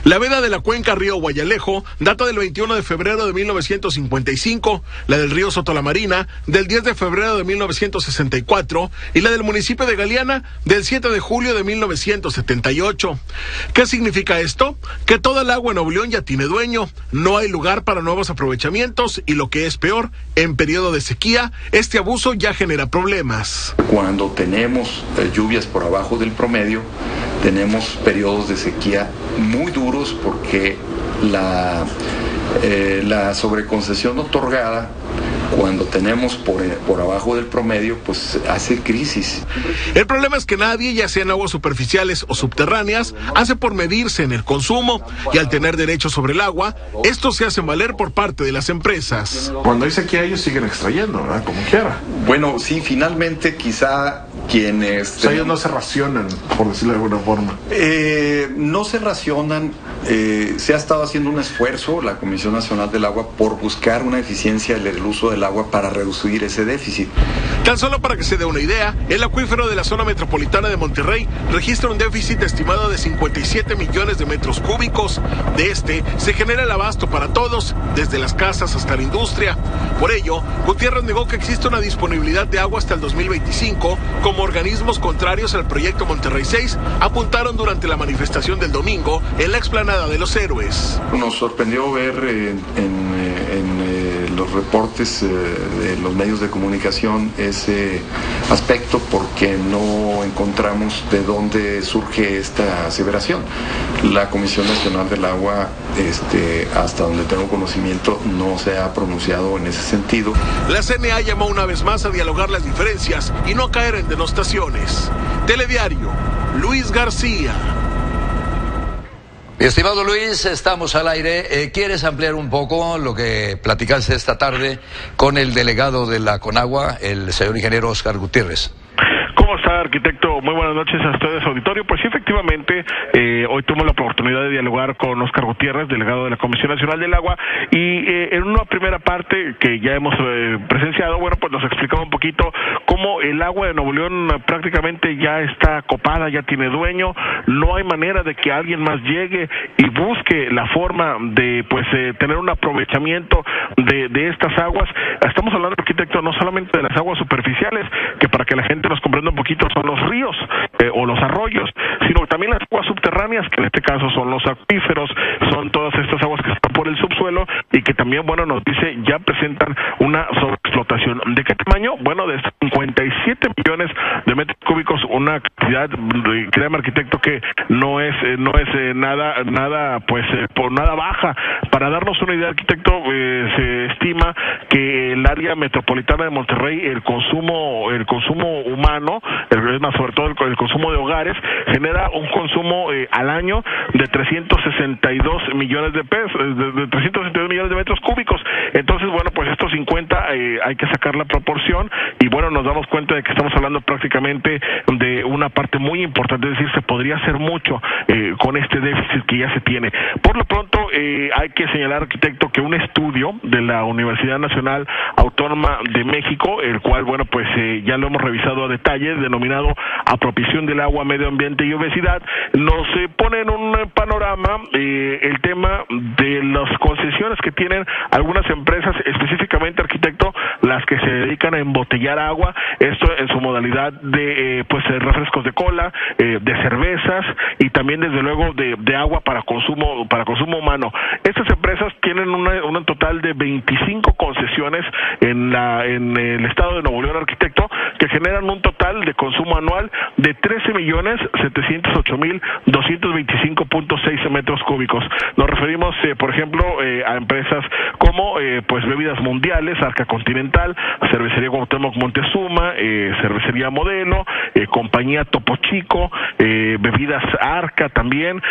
La veda de la cuenca río Guayalejo data del 21 de febrero de 1955, la del río Sotolamarina del 10 de febrero de 1964 y la del municipio de Galeana del 7 de julio de 1978. ¿Qué significa esto? Que toda el agua en Nuevo León ya tiene dueño, no hay lugar para nuevos aprovechamientos y lo que es peor, en periodo de sequía, este abuso ya genera problemas. Cuando tenemos lluvias por abajo del promedio, tenemos periodos de sequía muy duros porque la sobreconcesión otorgada, cuando tenemos por abajo del promedio, pues hace crisis. El problema es que nadie, ya sean aguas superficiales o subterráneas, hace por medirse en el consumo y al tener derecho sobre el agua, estos se hacen valer por parte de las empresas. Cuando hay sequía ellos siguen extrayendo, ¿verdad? Como quiera. Bueno, sí, finalmente quizá quienes... O sea, ellos no se racionan, por decirlo de alguna forma. No se racionan. Se ha estado haciendo un esfuerzo, la Comisión Nacional del Agua, por buscar una eficiencia del uso del agua para reducir ese déficit. Tan solo para que se dé una idea, el acuífero de la zona metropolitana de Monterrey registra un déficit estimado de 57 millones de metros cúbicos. De este se genera el abasto para todos, desde las casas hasta la industria. Por ello, Gutiérrez negó que existe una disponibilidad de agua hasta el 2025, como organismos contrarios al proyecto Monterrey 6 apuntaron durante la manifestación del domingo en la explanada de los Héroes. Nos sorprendió ver en los reportes de los medios de comunicación ese aspecto, porque no encontramos de dónde surge esta aseveración. La Comisión Nacional del Agua, hasta donde tengo conocimiento, no se ha pronunciado en ese sentido. La CNA llamó una vez más a dialogar las diferencias y no caer en denostaciones. Telediario, Luis García. Mi estimado Luis, estamos al aire. ¿Quieres ampliar un poco lo que platicaste esta tarde con el delegado de la Conagua, el señor ingeniero Oscar Gutiérrez? ¿Cómo está, arquitecto? Muy buenas noches a ustedes, auditorio. Pues sí, efectivamente, hoy tuvimos la oportunidad de dialogar con Oscar Gutiérrez, delegado de la Comisión Nacional del Agua, y en una primera parte que ya hemos presenciado, bueno, pues nos explicaba un poquito cómo el agua de Nuevo León prácticamente ya está copada, ya tiene dueño, no hay manera de que alguien más llegue y busque la forma de, pues, tener un aprovechamiento de estas aguas. Estamos hablando, arquitecto, no solamente de las aguas superficiales, que para que la gente nos comprenda un poquito son los ríos o los arroyos, sino también las aguas subterráneas, que en este caso son los acuíferos, son todas estas aguas que están por el subsuelo y que también, bueno, nos dice ya presentan una sobreexplotación. ¿De qué tamaño? Bueno, de 57 millones de metros cúbicos, una cantidad, créame, arquitecto, que no es nada pues por nada baja. Para darnos una idea, arquitecto, se estima que el área metropolitana de Monterrey, el consumo humano, sobre todo el consumo de hogares, genera un consumo al año de 362 millones de pesos, de 362 millones de metros cúbicos. Entonces, bueno, pues estos 50 hay que sacar la proporción y, bueno, nos damos cuenta de que estamos hablando prácticamente de una parte muy importante, es decir, se podría hacer mucho con este déficit que ya se tiene. Por lo pronto, hay que señalar, arquitecto, que un estudio de la Universidad Nacional Autónoma de México, el cual, bueno, pues ya lo hemos revisado a detalle, denominado Apropiación del Agua, Medio Ambiente y Obesidad, nos pone en un panorama el tema de las concesiones que tienen algunas empresas, específicamente, arquitecto, las que se dedican a embotellar agua, esto en su modalidad de refrescos de cola, de cervezas y también, desde luego, de agua para consumo humano. Estas empresas tienen un total de 25 concesiones en el estado de Nuevo León, arquitecto, que generan un total de consumo anual de 13.708.225.6 metros cúbicos. Nos referimos, por ejemplo, a empresas como Bebidas Mundiales, Arca Continental, Cervecería Cuauhtémoc Montezuma, Cervecería Modelo, Compañía Topo Chico, Bebidas Arca también,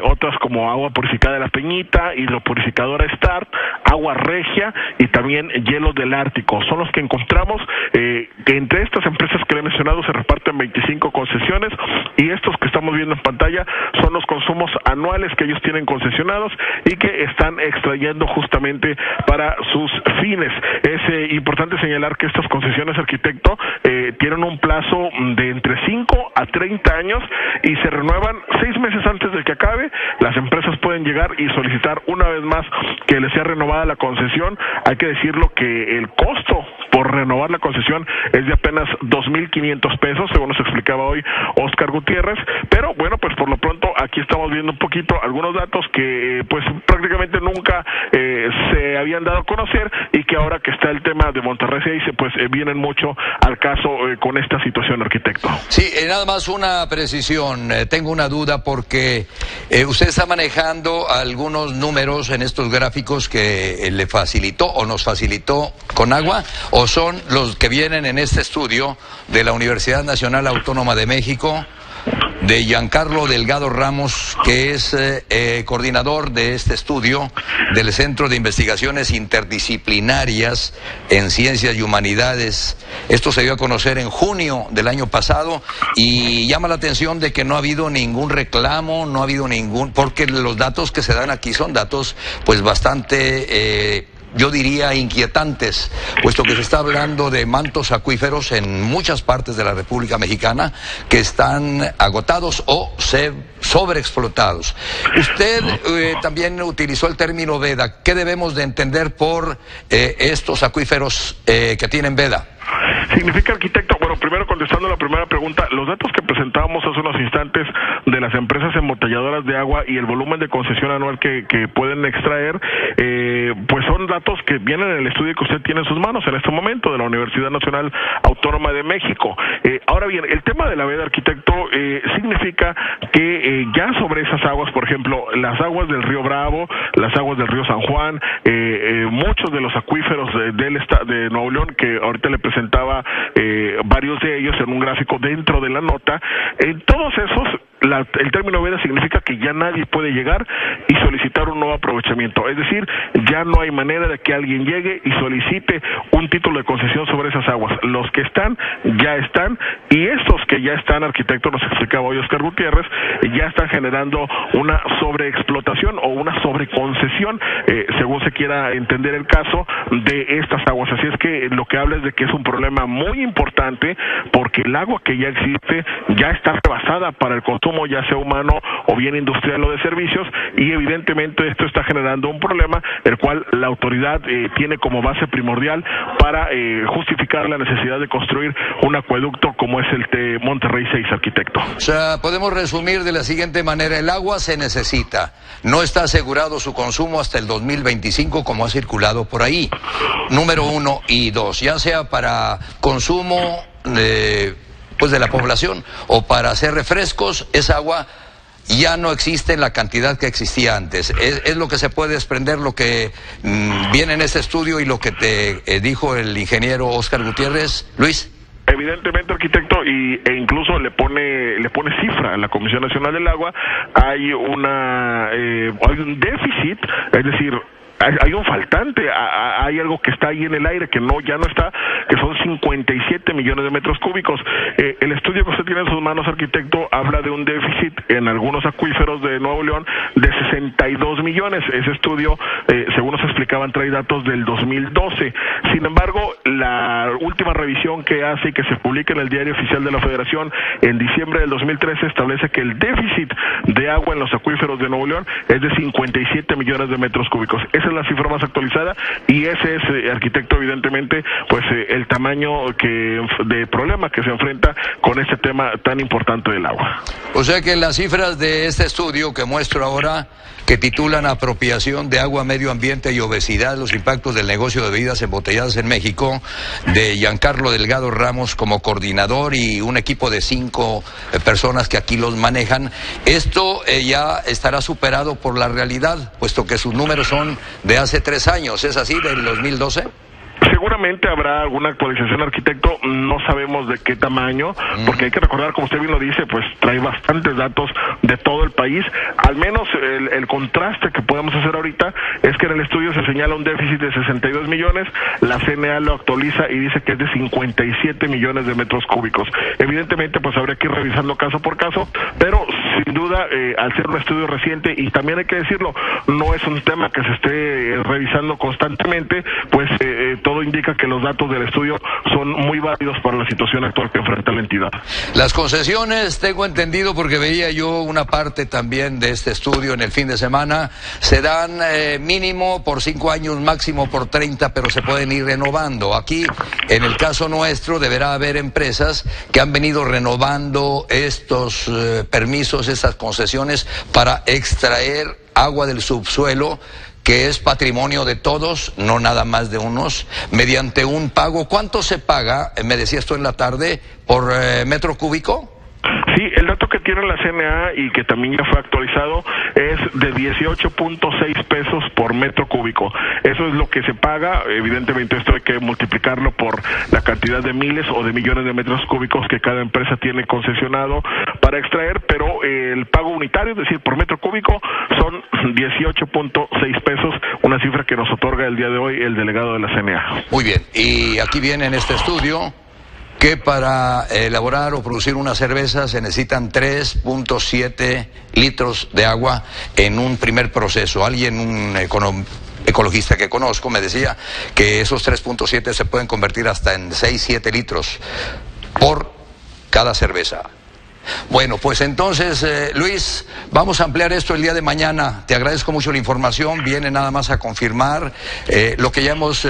otras como Agua Purificada de la Peñita, Hidropurificadora Start, Agua Regia y también Hielos del Ártico. Son los que encontramos que entre estas estas empresas que le he mencionado se reparten 25 concesiones, y estos que estamos viendo en pantalla son los consumos anuales que ellos tienen concesionados y que están extrayendo justamente para sus fines. Es importante señalar que estas concesiones, arquitecto, tienen un plazo de entre 5 a 30 años y se renuevan 6 meses antes de que acabe. Las empresas pueden llegar y solicitar una vez más que les sea renovada la concesión. Hay que decirlo que el costo por renovar la concesión es de apenas 2,500 pesos, según nos explicaba hoy Óscar Gutiérrez, pero bueno, pues por lo pronto aquí estamos viendo un poquito algunos datos que pues prácticamente nunca se habían dado a conocer, y que ahora que está el tema de Monterrey 6, pues vienen mucho al caso con esta situación, arquitecto. Sí, nada más una precisión, tengo una duda porque usted está manejando algunos números en estos gráficos que le facilitó o nos facilitó Conagua, o son los que vienen en este estudio de la Universidad Nacional Autónoma de México, de Giancarlo Delgado Ramos, que es coordinador de este estudio del Centro de Investigaciones Interdisciplinarias en Ciencias y Humanidades. Esto se dio a conocer en junio del año pasado, y llama la atención de que no ha habido ningún reclamo, no ha habido ningún, porque los datos que se dan aquí son datos pues bastante yo diría inquietantes, puesto que se está hablando de mantos acuíferos en muchas partes de la República Mexicana que están agotados o sobreexplotados. Usted también utilizó el término veda. ¿Qué debemos de entender por estos acuíferos que tienen veda? Significa, arquitecto, bueno, primero contestando la primera pregunta, los datos que presentábamos hace unos instantes de las empresas embotelladoras de agua y el volumen de concesión anual que pueden extraer, pues son datos que vienen en el estudio que usted tiene en sus manos en este momento de la Universidad Nacional Autónoma de México. Ahora bien, el tema de la veda, arquitecto, significa que ya sobre esas aguas, por ejemplo, las aguas del río Bravo, las aguas del río San Juan, muchos de los acuíferos de Nuevo León, que ahorita le presentaba varios de ellos en un gráfico dentro de la nota, en todos esos el término veda significa que ya nadie puede llegar y solicitar un nuevo aprovechamiento. Es decir, ya no hay manera de que alguien llegue y solicite un título de concesión sobre esas aguas. Los que están, ya están, y estos que ya están, arquitecto, nos explicaba hoy Óscar Gutiérrez, ya están generando una sobreexplotación o una sobreconcesión, según se quiera entender el caso, de estas aguas. Así es que lo que habla es de que es un problema muy importante, porque el agua que ya existe ya está rebasada para el consumo, ya sea humano o bien industrial o de servicios, y evidentemente esto está generando un problema, el cual la autoridad tiene como base primordial para justificar la necesidad de construir un acueducto como es el de Monterrey 6, arquitecto. O sea, podemos resumir de la siguiente manera: el agua se necesita, no está asegurado su consumo hasta el 2025 como ha circulado por ahí, número 1, y 2, ya sea para consumo pues de la población o para hacer refrescos, esa agua ya no existe en la cantidad que existía antes. Es lo que se puede desprender, lo que viene en este estudio y lo que te dijo el ingeniero Óscar Gutiérrez. Luis. Evidentemente, arquitecto, e incluso le pone cifra a la Comisión Nacional del Agua. Hay un déficit, es decir, hay un faltante, hay algo que está ahí en el aire que ya no está, que son 57 millones de metros cúbicos. El estudio que usted tiene en sus manos, arquitecto, habla de un déficit en algunos acuíferos de Nuevo León de 62 millones. Ese estudio, según nos explicaban, trae datos del 2012. Sin embargo, la última revisión que hace y que se publica en el Diario Oficial de la Federación en diciembre del 2013 establece que el déficit de agua en los acuíferos de Nuevo León es de 57 millones de metros cúbicos. Esa es la cifra más actualizada, y ese es, arquitecto, evidentemente, pues el tamaño de problema que se enfrenta con este tema tan importante del agua. O sea que las cifras de este estudio que muestro ahora, que titulan Apropiación de agua, medio ambiente y obesidad, los impactos del negocio de bebidas embotelladas en México, de Giancarlo Delgado Ramos como coordinador y un equipo de 5 personas que aquí los manejan, esto ya estará superado por la realidad, puesto que sus números son de hace 3 años, ¿es así, del 2012? Seguramente habrá alguna actualización, arquitecto, no sabemos de qué tamaño, porque hay que recordar, como usted bien lo dice, pues trae bastantes datos de todo el país. Al menos el contraste que podemos hacer ahorita es que en el estudio se señala un déficit de 62 millones, la CNA lo actualiza y dice que es de 57 millones de metros cúbicos. Evidentemente, pues habría que ir revisando caso por caso, pero sin duda, al ser un estudio reciente, y también hay que decirlo, no es un tema que se esté revisando constantemente, pues todo indica que los datos del estudio son muy válidos para la situación actual que enfrenta la entidad. Las concesiones, tengo entendido porque veía yo una parte también de este estudio en el fin de semana, se dan mínimo por 5 años, máximo por 30, pero se pueden ir renovando. Aquí, en el caso nuestro, deberá haber empresas que han venido renovando estos permisos, estas concesiones para extraer agua del subsuelo, que es patrimonio de todos, no nada más de unos, mediante un pago. ¿Cuánto se paga, me decías tú en la tarde, por metro cúbico? Sí, el dato que tiene la CNA y que también ya fue actualizado es de 18.6 pesos por metro cúbico. Eso es lo que se paga. Evidentemente esto hay que multiplicarlo por la cantidad de miles o de millones de metros cúbicos que cada empresa tiene concesionado para extraer, pero el pago unitario, es decir, por metro cúbico, son 18.6 pesos, una cifra que nos otorga el día de hoy el delegado de la CNA. Muy bien, y aquí viene en este estudio que para elaborar o producir una cerveza se necesitan 3.7 litros de agua en un primer proceso. Alguien, un ecologista que conozco, me decía que esos 3.7 se pueden convertir hasta en 6-7 litros por cada cerveza. Bueno, pues entonces, Luis, vamos a ampliar esto el día de mañana. Te agradezco mucho la información, viene nada más a confirmar lo que ya hemos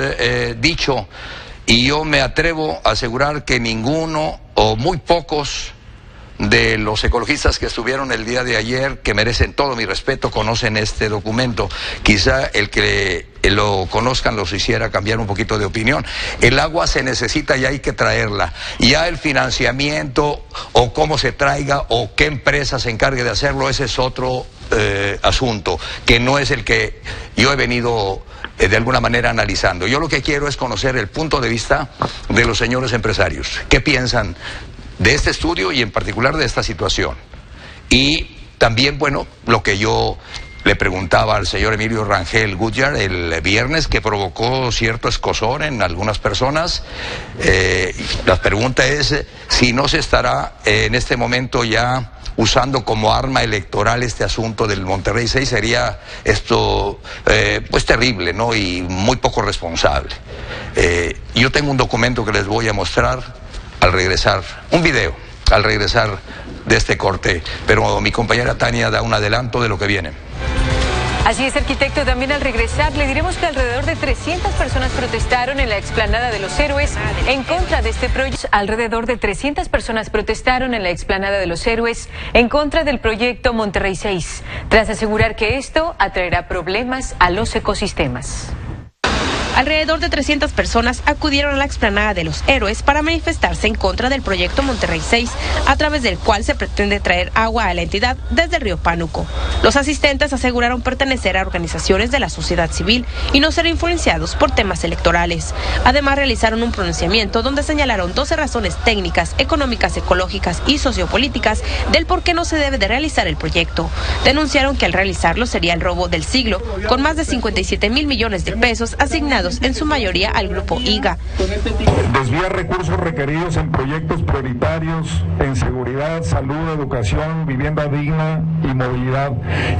dicho. Y yo me atrevo a asegurar que ninguno o muy pocos de los ecologistas que estuvieron el día de ayer, que merecen todo mi respeto, conocen este documento. Quizá el que lo conozcan los hiciera cambiar un poquito de opinión. El agua se necesita y hay que traerla. Ya el financiamiento o cómo se traiga o qué empresa se encargue de hacerlo, ese es otro asunto, que no es el que yo he venido de alguna manera analizando. Yo lo que quiero es conocer el punto de vista de los señores empresarios. ¿Qué piensan de este estudio y en particular de esta situación? Y también, bueno, lo que yo le preguntaba al señor Emilio Rangel Gutjahr el viernes, que provocó cierto escozor en algunas personas. La pregunta es si no se estará en este momento ya usando como arma electoral este asunto del Monterrey 6. Sería esto pues terrible, ¿no? Y muy poco responsable. Yo tengo un documento que les voy a mostrar al regresar, un video al regresar de este corte, pero mi compañera Tania da un adelanto de lo que viene. Así es, arquitecto, también al regresar le diremos que alrededor de 300 personas protestaron en la explanada de los Héroes en contra de este proyecto. Alrededor de 300 personas protestaron en la explanada de los Héroes en contra del proyecto Monterrey 6, tras asegurar que esto atraerá problemas a los ecosistemas. Alrededor de 300 personas acudieron a la explanada de los Héroes para manifestarse en contra del proyecto Monterrey 6, a través del cual se pretende traer agua a la entidad desde el río Pánuco. Los asistentes aseguraron pertenecer a organizaciones de la sociedad civil y no ser influenciados por temas electorales. Además, realizaron un pronunciamiento donde señalaron 12 razones técnicas, económicas, ecológicas y sociopolíticas del por qué no se debe de realizar el proyecto. Denunciaron que al realizarlo sería el robo del siglo, con más de 57,000 millones de pesos asignados en su mayoría al grupo IGA. Desvía recursos requeridos en proyectos prioritarios en seguridad, salud, educación, vivienda digna y movilidad.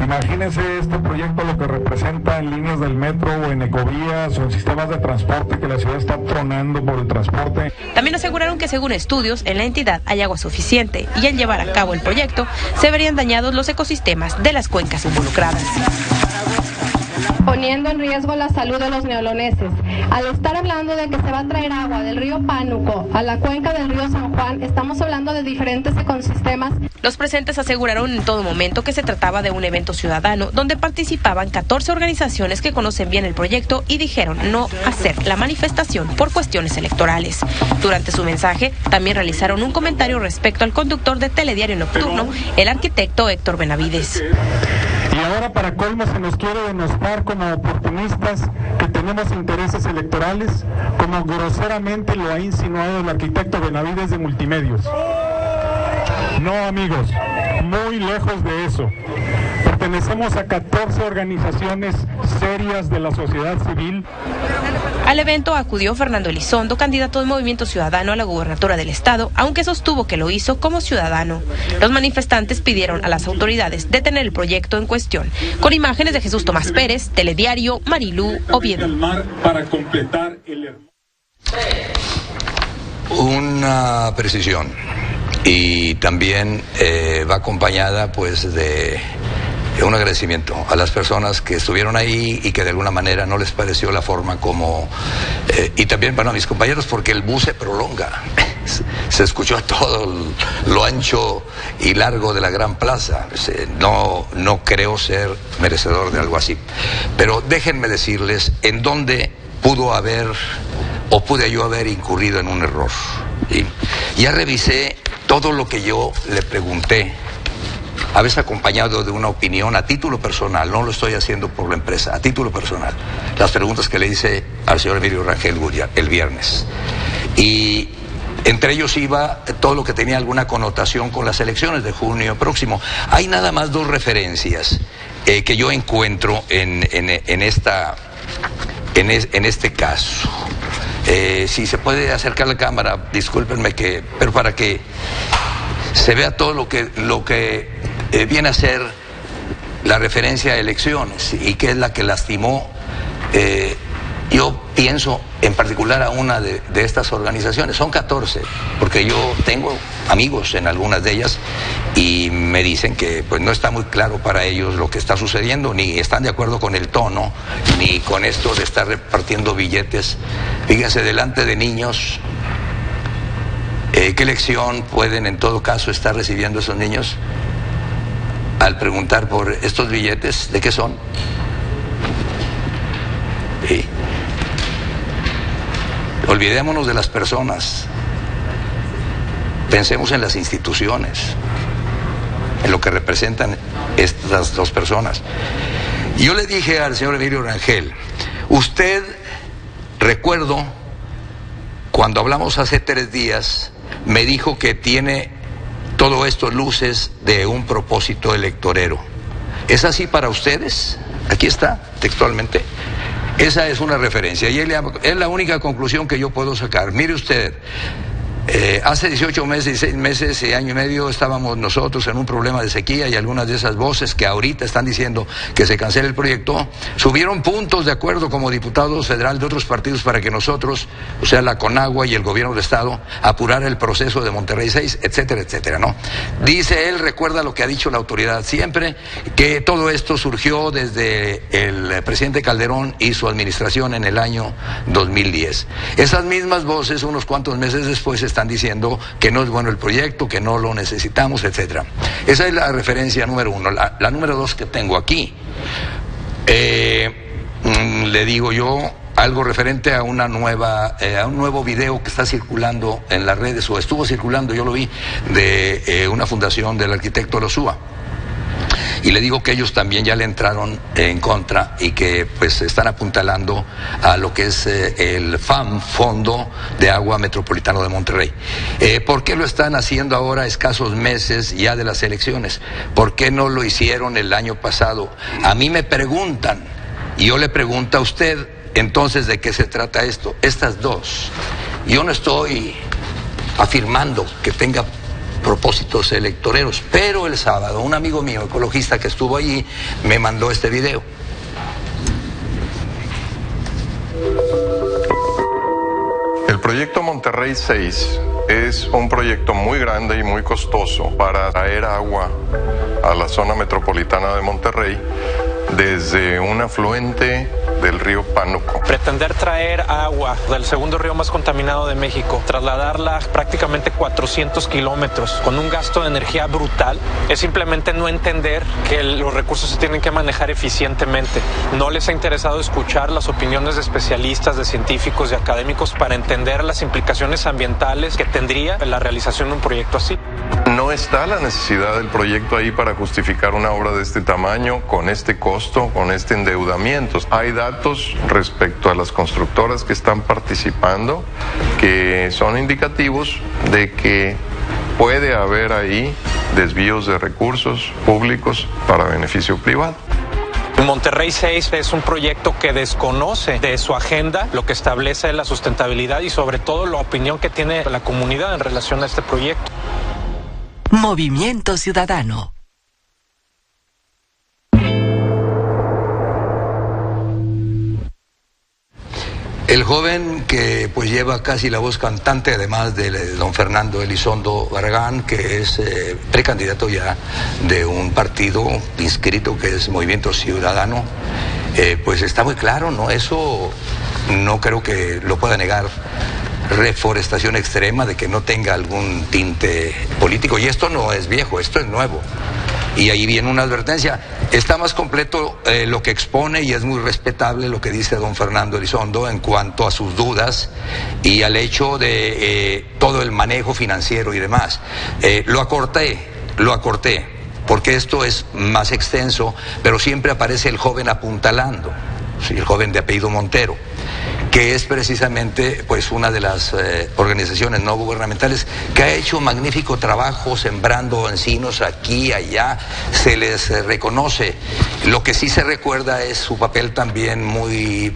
Imagínense este proyecto lo que representa en líneas del metro o en ecovías o en sistemas de transporte, que la ciudad está tronando por el transporte. También aseguraron que según estudios en la entidad hay agua suficiente y al llevar a cabo el proyecto se verían dañados los ecosistemas de las cuencas involucradas, poniendo en riesgo la salud de los neoloneses. Al estar hablando de que se va a traer agua del río Pánuco a la cuenca del río San Juan, estamos hablando de diferentes ecosistemas. Los presentes aseguraron en todo momento que se trataba de un evento ciudadano donde participaban 14 organizaciones que conocen bien el proyecto y dijeron no hacer la manifestación por cuestiones electorales. Durante su mensaje también realizaron un comentario respecto al conductor de Telediario Nocturno, el arquitecto Héctor Benavides. Y ahora, para colmo, se nos quiere denostar como oportunistas que tenemos intereses electorales, como groseramente lo ha insinuado el arquitecto Benavides de Multimedios. No, amigos, muy lejos de eso. Pertenecemos a 14 organizaciones serias de la sociedad civil. Al evento acudió Fernando Elizondo, candidato del Movimiento Ciudadano a la gubernatura del estado, aunque sostuvo que lo hizo como ciudadano. Los manifestantes pidieron a las autoridades detener el proyecto en cuestión. Con imágenes de Jesús Tomás Pérez, Telediario, Marilú, Oviedo. Para completar el... Una precisión, y también va acompañada pues de un agradecimiento a las personas que estuvieron ahí y que de alguna manera no les pareció la forma como... y también, bueno, a mis compañeros, porque el bus se prolonga. Se escuchó todo lo ancho y largo de la gran plaza. No creo ser merecedor de algo así. Pero déjenme decirles en dónde pudo haber o pude yo haber incurrido en un error. ¿Sí? Ya revisé todo lo que yo le pregunté, a veces acompañado de una opinión a título personal, no lo estoy haciendo por la empresa, a título personal, las preguntas que le hice al señor Emilio Rangel el viernes. Y entre ellos iba todo lo que tenía alguna connotación con las elecciones de junio próximo. Hay nada más dos referencias que yo encuentro en este caso. Si se puede acercar la cámara, discúlpenme, pero para que se vea todo lo que viene a ser la referencia a elecciones y que es la que lastimó, yo pienso en particular a una de estas organizaciones. Son 14, porque yo tengo amigos en algunas de ellas y me dicen que pues no está muy claro para ellos lo que está sucediendo, ni están de acuerdo con el tono, ni con esto de estar repartiendo billetes. Fíjense, delante de niños, ¿qué lección pueden en todo caso estar recibiendo esos niños al preguntar por estos billetes? ¿De qué son? Sí. Olvidémonos de las personas, pensemos en las instituciones, en lo que representan estas dos personas. Y yo le dije al señor Emilio Rangel, usted, recuerdo, cuando hablamos hace 3 días, me dijo que tiene todo esto luces de un propósito electorero. ¿Es así para ustedes? Aquí está, textualmente. Esa es una referencia y es la única conclusión que yo puedo sacar. Mire usted, hace 18 meses, 16 meses y año y medio estábamos nosotros en un problema de sequía y algunas de esas voces que ahorita están diciendo que se cancele el proyecto, subieron puntos de acuerdo como diputados federales de otros partidos para que nosotros, o sea, la Conagua y el gobierno del estado, apurara el proceso de Monterrey 6, etcétera, etcétera, ¿no? Dice él, recuerda lo que ha dicho la autoridad siempre, que todo esto surgió desde el presidente Calderón y su administración en el año 2010. Esas mismas voces, unos cuantos meses después, están diciendo que no es bueno el proyecto, que no lo necesitamos, etcétera. Esa es la referencia número 1. La número 2 que tengo aquí, le digo yo algo referente a a un nuevo video que está circulando en las redes, o estuvo circulando, yo lo vi, de una fundación del arquitecto Lozúa. Y le digo que ellos también ya le entraron en contra y que pues están apuntalando a lo que es el FAM, Fondo de Agua Metropolitano de Monterrey. ¿Por qué lo están haciendo ahora, escasos meses ya de las elecciones? ¿Por qué no lo hicieron el año pasado? A mí me preguntan, y yo le pregunto a usted, entonces, ¿de qué se trata esto? Estas dos. Yo no estoy afirmando que tenga propósitos electoreros, pero el sábado un amigo mío ecologista que estuvo allí me mandó este video. El proyecto Monterrey 6 es un proyecto muy grande y muy costoso para traer agua a la zona metropolitana de Monterrey desde un afluente del río Pánuco. Pretender traer agua del segundo río más contaminado de México, trasladarla prácticamente 400 kilómetros con un gasto de energía brutal, es simplemente no entender que los recursos se tienen que manejar eficientemente. No les ha interesado escuchar las opiniones de especialistas, de científicos, de académicos para entender las implicaciones ambientales que tendría la realización de un proyecto así. No no está la necesidad del proyecto ahí para justificar una obra de este tamaño, con este costo, con este endeudamiento. Hay datos respecto a las constructoras que están participando que son indicativos de que puede haber ahí desvíos de recursos públicos para beneficio privado. Monterrey 6 es un proyecto que desconoce de su agenda lo que establece la sustentabilidad y sobre todo la opinión que tiene la comunidad en relación a este proyecto. Movimiento Ciudadano. El joven que pues lleva casi la voz cantante, además de don Fernando Elizondo Barragán, que es precandidato ya de un partido inscrito que es Movimiento Ciudadano, pues está muy claro, ¿no? Eso no creo que lo pueda negar. Reforestación extrema, de que no tenga algún tinte político. Y esto no es viejo, esto es nuevo. Y ahí viene una advertencia. Está más completo lo que expone y es muy respetable lo que dice don Fernando Elizondo en cuanto a sus dudas y al hecho de todo el manejo financiero y demás. Lo acorté, porque esto es más extenso, pero siempre aparece el joven apuntalando, ¿sí? El joven de apellido Montero, que es precisamente pues una de las organizaciones no gubernamentales que ha hecho magnífico trabajo sembrando encinos aquí y allá, se les reconoce. Lo que sí se recuerda es su papel también muy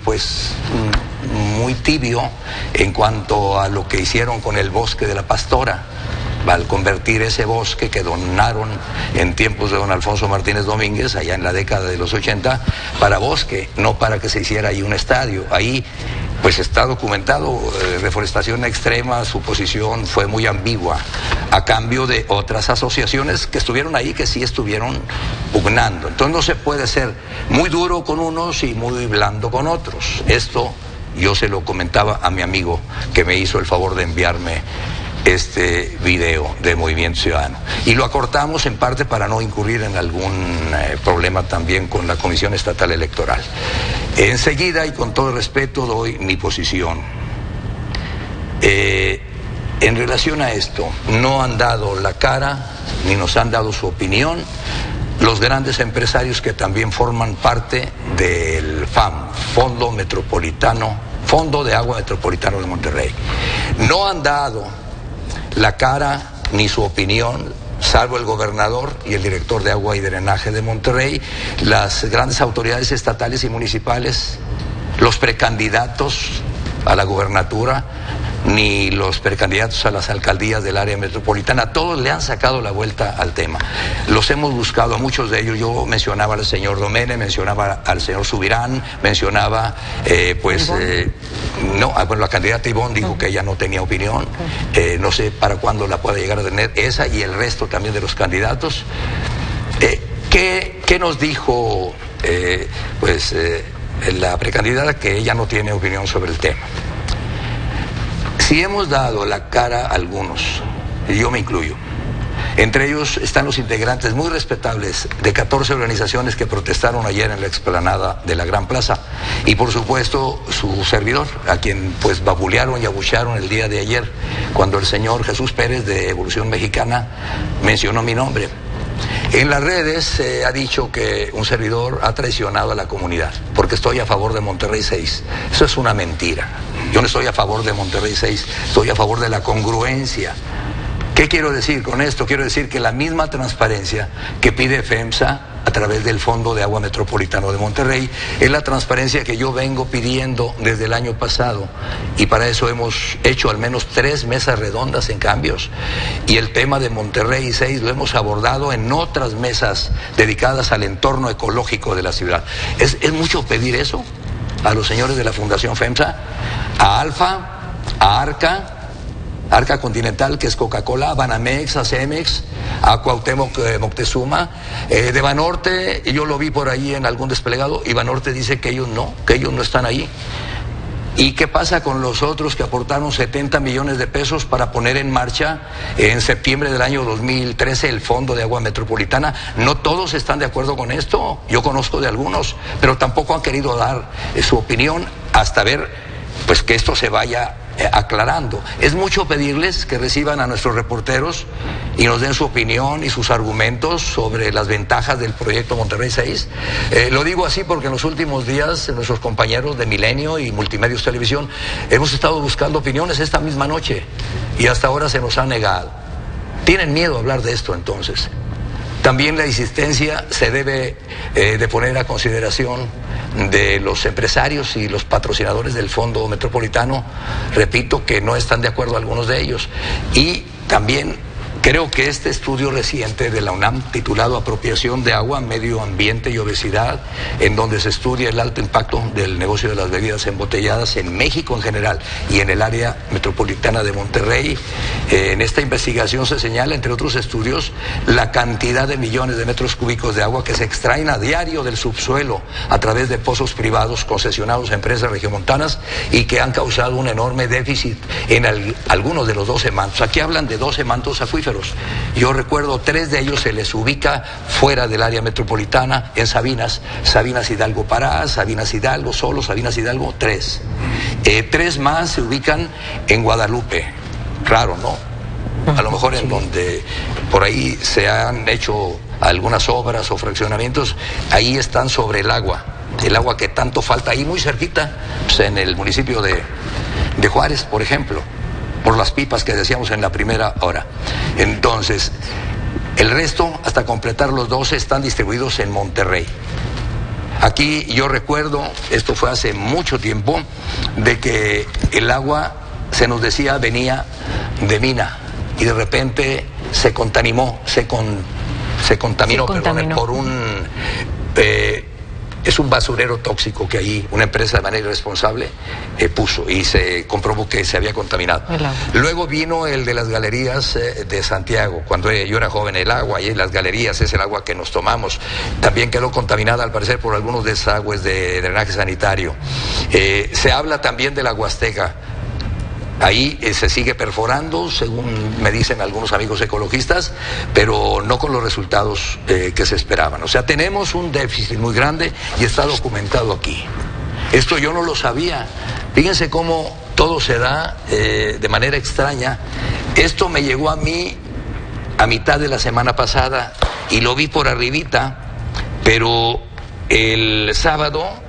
tibio en cuanto a lo que hicieron con el bosque de la Pastora, al convertir ese bosque que donaron en tiempos de don Alfonso Martínez Domínguez, allá en la década de los 80, para bosque, no para que se hiciera ahí un estadio. Ahí pues está documentado, reforestación extrema, su posición fue muy ambigua, a cambio de otras asociaciones que estuvieron ahí, que sí estuvieron pugnando. Entonces no se puede ser muy duro con unos y muy blando con otros. Esto yo se lo comentaba a mi amigo que me hizo el favor de enviarme este video de Movimiento Ciudadano. Y lo acortamos en parte para no incurrir en algún problema también con la Comisión Estatal Electoral. Enseguida y con todo respeto doy mi posición. En relación a esto, no han dado la cara ni nos han dado su opinión los grandes empresarios que también forman parte del FAM, Fondo de Agua Metropolitano de Monterrey. No han dado la cara ni su opinión, salvo el gobernador y el director de Agua y Drenaje de Monterrey, las grandes autoridades estatales y municipales, los precandidatos a la gubernatura, ni los precandidatos a las alcaldías del área metropolitana. Todos le han sacado la vuelta al tema. Los hemos buscado a muchos de ellos. Yo mencionaba al señor Domene, mencionaba al señor Subirán, mencionaba la candidata Ivonne dijo que ella no tenía opinión. No sé para cuándo la pueda llegar a tener esa y el resto también de los candidatos. ¿Qué nos dijo la precandidata? Que ella no tiene opinión sobre el tema. Si hemos dado la cara a algunos, y yo me incluyo, entre ellos están los integrantes muy respetables de 14 organizaciones que protestaron ayer en la explanada de la Gran Plaza, y por supuesto su servidor, a quien pues babulearon y abuchearon el día de ayer cuando el señor Jesús Pérez de Evolución Mexicana mencionó mi nombre. En las redes se ha dicho que un servidor ha traicionado a la comunidad porque estoy a favor de Monterrey 6. Eso es una mentira. Yo no estoy a favor de Monterrey 6, estoy a favor de la congruencia. ¿Qué quiero decir con esto? Quiero decir que la misma transparencia que pide FEMSA a través del Fondo de Agua Metropolitano de Monterrey es la transparencia que yo vengo pidiendo desde el año pasado, y para eso hemos hecho al menos 3 mesas redondas en cambios, y el tema de Monterrey 6 lo hemos abordado en otras mesas dedicadas al entorno ecológico de la ciudad. ¿Es mucho pedir eso a los señores de la Fundación FEMSA, a Alfa, a Arca Continental, que es Coca-Cola, a Banamex, a Cemex, a Cuauhtémoc Moctezuma, de Banorte? Y yo lo vi por ahí en algún desplegado, y Banorte dice que ellos no están ahí. ¿Y qué pasa con los otros que aportaron 70 millones de pesos para poner en marcha en septiembre del año 2013 el Fondo de Agua Metropolitana? No todos están de acuerdo con esto, yo conozco de algunos, pero tampoco han querido dar su opinión hasta ver pues que esto se vaya aclarando. Es mucho pedirles que reciban a nuestros reporteros y nos den su opinión y sus argumentos sobre las ventajas del proyecto Monterrey 6. Lo digo así porque en los últimos días nuestros compañeros de Milenio y Multimedios Televisión hemos estado buscando opiniones esta misma noche y hasta ahora se nos ha negado. Tienen miedo a hablar de esto entonces. También la insistencia se debe de poner a consideración de los empresarios y los patrocinadores del Fondo Metropolitano. Repito que no están de acuerdo algunos de ellos. Y también creo que este estudio reciente de la UNAM, titulado Apropiación de Agua, Medio Ambiente y Obesidad, en donde se estudia el alto impacto del negocio de las bebidas embotelladas en México en general y en el área metropolitana de Monterrey, en esta investigación se señala, entre otros estudios, la cantidad de millones de metros cúbicos de agua que se extraen a diario del subsuelo a través de pozos privados concesionados a empresas regiomontanas y que han causado un enorme déficit en algunos de los 12 mantos. Aquí hablan de 12 mantos acuíferos. Yo recuerdo 3 de ellos se les ubica fuera del área metropolitana, en Sabinas Hidalgo Pará, Sabinas Hidalgo Solo, Sabinas Hidalgo 3. 3 más se ubican en Guadalupe, claro, ¿no? A lo mejor en donde por ahí se han hecho algunas obras o fraccionamientos, ahí están sobre el agua que tanto falta, ahí muy cerquita, pues en el municipio de Juárez, por ejemplo, por las pipas que decíamos en la primera hora. Entonces, el resto, hasta completar los 12, están distribuidos en Monterrey. Aquí yo recuerdo, esto fue hace mucho tiempo, de que el agua, se nos decía, venía de mina y de repente se contaminó, por un... es un basurero tóxico que ahí una empresa de manera irresponsable puso y se comprobó que se había contaminado. Luego vino el de las galerías de Santiago, cuando yo era joven, el agua y las galerías es el agua que nos tomamos. También quedó contaminada al parecer por algunos desagües de drenaje sanitario. Se habla también de la Huasteca. Ahí se sigue perforando, según me dicen algunos amigos ecologistas, pero no con los resultados que se esperaban. O sea, tenemos un déficit muy grande y está documentado aquí. Esto yo no lo sabía. Fíjense cómo todo se da de manera extraña. Esto me llegó a mí a mitad de la semana pasada y lo vi por arribita, pero el sábado,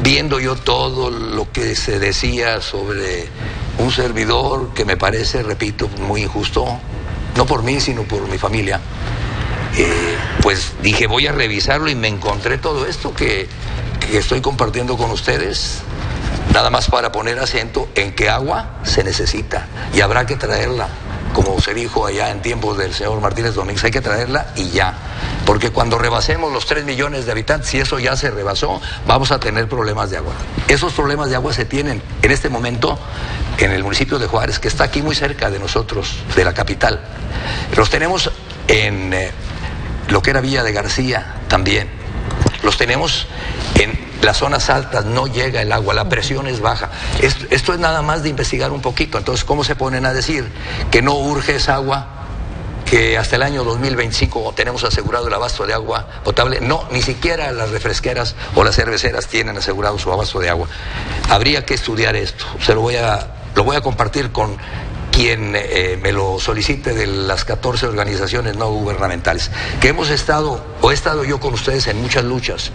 viendo yo todo lo que se decía sobre un servidor que me parece, repito, muy injusto, no por mí, sino por mi familia, pues dije, voy a revisarlo y me encontré todo esto que estoy compartiendo con ustedes, nada más para poner acento en que agua se necesita y habrá que traerla. Como se dijo allá en tiempos del señor Martínez Domínguez, hay que traerla y ya. Porque cuando rebasemos los 3 millones de habitantes, si eso ya se rebasó, vamos a tener problemas de agua. Esos problemas de agua se tienen en este momento en el municipio de Juárez, que está aquí muy cerca de nosotros, de la capital. Los tenemos en lo que era Villa de García también. Los tenemos en las zonas altas, no llega el agua, la presión es baja. Esto es nada más de investigar un poquito. Entonces, ¿cómo se ponen a decir que no urge esa agua? Que hasta el año 2025 tenemos asegurado el abasto de agua potable. No, ni siquiera las refresqueras o las cerveceras tienen asegurado su abasto de agua. Habría que estudiar esto. Lo voy a compartir con quien me lo solicite de las 14 organizaciones no gubernamentales, que he estado yo con ustedes en muchas luchas.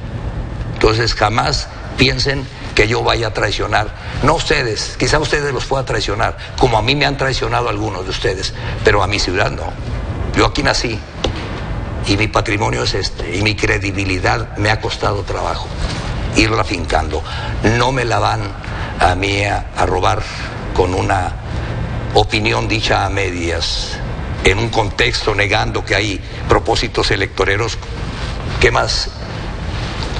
Entonces jamás piensen que yo vaya a traicionar, no ustedes, quizá ustedes los pueda traicionar, como a mí me han traicionado algunos de ustedes, pero a mi ciudad no. Yo aquí nací y mi patrimonio es y mi credibilidad me ha costado trabajo irla afincando. No me la van a mí a robar con una opinión dicha a medias, en un contexto negando que hay propósitos electoreros. ¿Qué más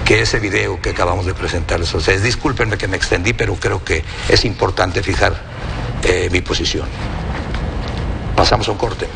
que ese video que acabamos de presentarles a ustedes? Discúlpenme que me extendí, pero creo que es importante fijar mi posición. Pasamos a un corte.